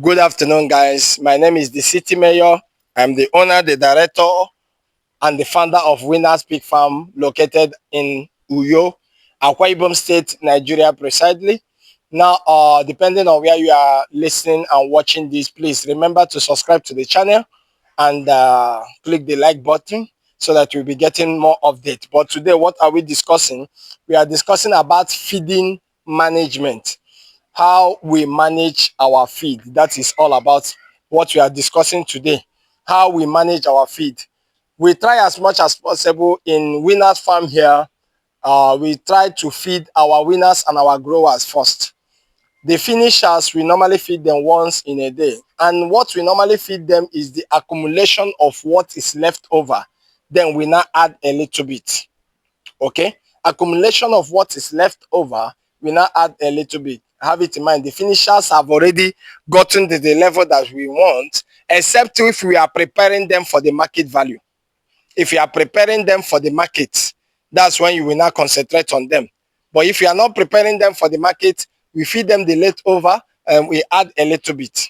Good afternoon, guys. My name is the city mayor. I'm the owner, the director, and the founder of Winners Pig Farm located in Uyo, Akwa Ibom State, Nigeria, precisely. Now, depending on where you are listening and watching this, please remember to subscribe to the channel and click the like button so that you'll be getting more updates. But today, what are we discussing? We are discussing about feeding management, how we manage our feed. That is all about what we are discussing today. How we manage our feed. We try as much as possible in Winners Farm here. We try to feed our winners and our growers first. The finishers, we normally feed them once in a day. And what we normally feed them is the accumulation of what is left over. Then we now add a little bit. Okay? Accumulation of what is left over, we now add a little bit. Have it in mind, the finishers have already gotten to the level that we want, except if we are preparing them for the market value. If you are preparing them for the market, that's when you will now concentrate on them. But if you are not preparing them for the market, we feed them the leftover and we add a little bit.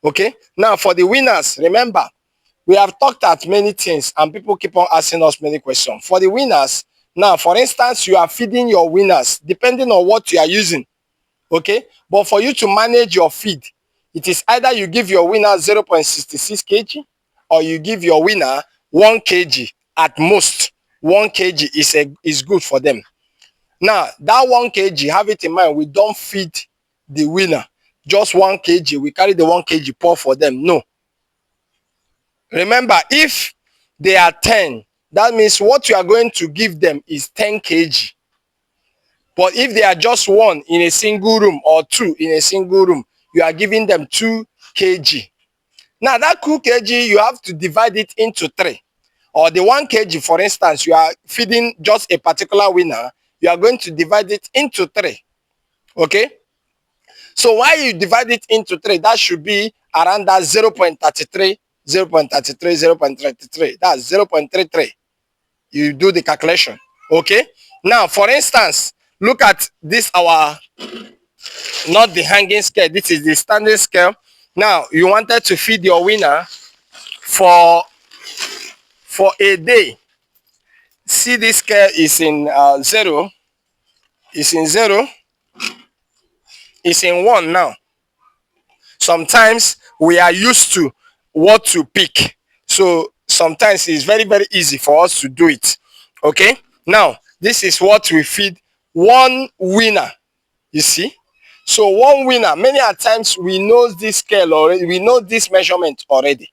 Okay? Now, for the winners, remember, we have talked at many things and people keep on asking us many questions. For the winners, now, for instance, you are feeding your winners depending on what you are using. Okay? But for you to manage your feed, it is either you give your winner 0.66 kg or you give your winner 1 kg at most. 1 kg is good for them. Now, that 1 kg, have it in mind, we don't feed the winner just 1 kg. We carry the 1 kg pour for them. No. Remember, if they are 10, that means what you are going to give them is 10 kg. But if they are just one in a single room or two in a single room, you are giving them 2 kg. Now, that 2 kg, you have to divide it into 3. Or the 1 kg, for instance, you are feeding just a particular winner, you are going to divide it into 3. Okay? So while you divide it into 3, that should be around that 0.33, 0.33, 0.33. That's 0.33. You do the calculation. Okay? Now, for instance, look at this, not the hanging scale. This is the standing scale. Now, you wanted to feed your winner for a day. See, this scale is in 0. It's in 0. It's in 1 now. Sometimes we are used to what to pick. So sometimes it's very, very easy for us to do it. Okay? Now, this is what we feed one winner. You see? So one winner, many a times we know this scale already, we know this measurement already.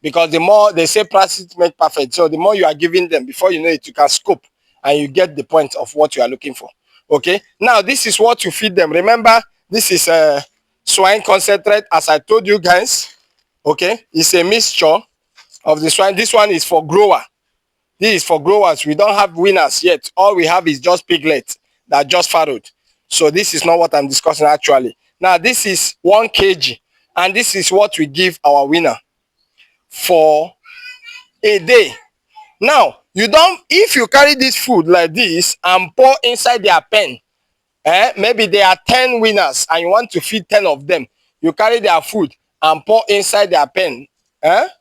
Because the more they say practice make perfect. So the more you are giving them, before you know it, you can scope and you get the point of what you are looking for. Okay. Now this is what you feed them. Remember, this is a swine concentrate, as I told you guys. Okay, it's a mixture of the swine. This one is for grower. This is for growers. We don't have winners yet. All we have is just piglets that just farrowed. So this is not what I'm discussing actually. Now this is 1 kg, and this is what we give our winner for a day. Now, if you carry this food like this and pour inside their pen, maybe there are 10 winners and you want to feed 10 of them, you carry their food and pour inside their pen,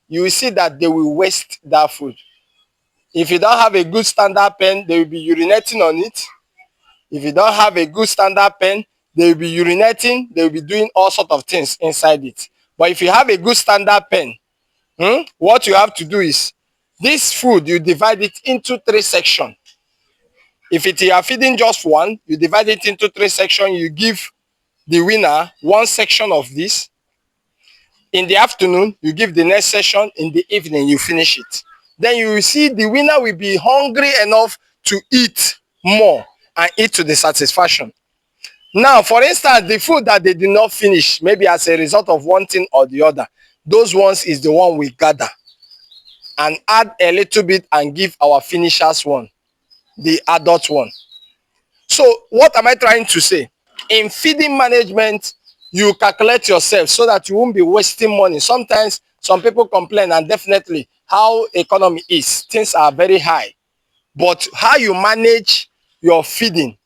you will see that they will waste that food. If you don't have a good standard pen, they will be urinating on it. If you don't have a good standard pen, they will be urinating, they will be doing all sorts of things inside it. But if you have a good standard pen, what you have to do is, this food, you divide it into 3 sections. If you are feeding just one, you divide it into 3 sections. You give the winner 1 section of this. In the afternoon, you give the next section. In the evening, you finish it. Then you will see the winner will be hungry enough to eat more and eat to the satisfaction. Now, for instance, the food that they did not finish, maybe as a result of one thing or the other, those ones is the one we gather and add a little bit and give our finishers one, the adult one. So what am I trying to say? In feeding management, you calculate yourself so that you won't be wasting money. Sometimes some people complain, and definitely how economy is, things are very high. But how you manage your feeding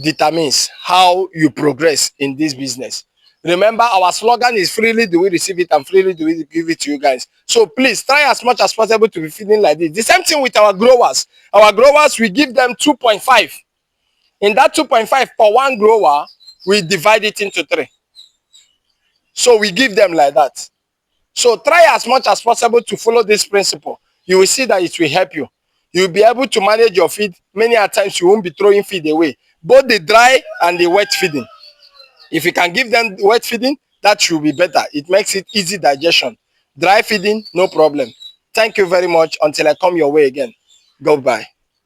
determines how you progress in this business. Remember, our slogan is freely do we receive it and freely do we give it to you guys. So please try as much as possible to be feeding like this. The same thing with our growers. Our growers, we give them 2.5. In that 2.5 per one grower, we divide it into 3. So we give them like that. So try as much as possible to follow this principle. You will see that it will help you. You will be able to manage your feed. Many a times you won't be throwing feed away, both the dry and the wet feeding. If you can give them wet feeding, that should be better. It makes it easy digestion. Dry feeding, no problem. Thank you very much. Until I come your way again. Goodbye.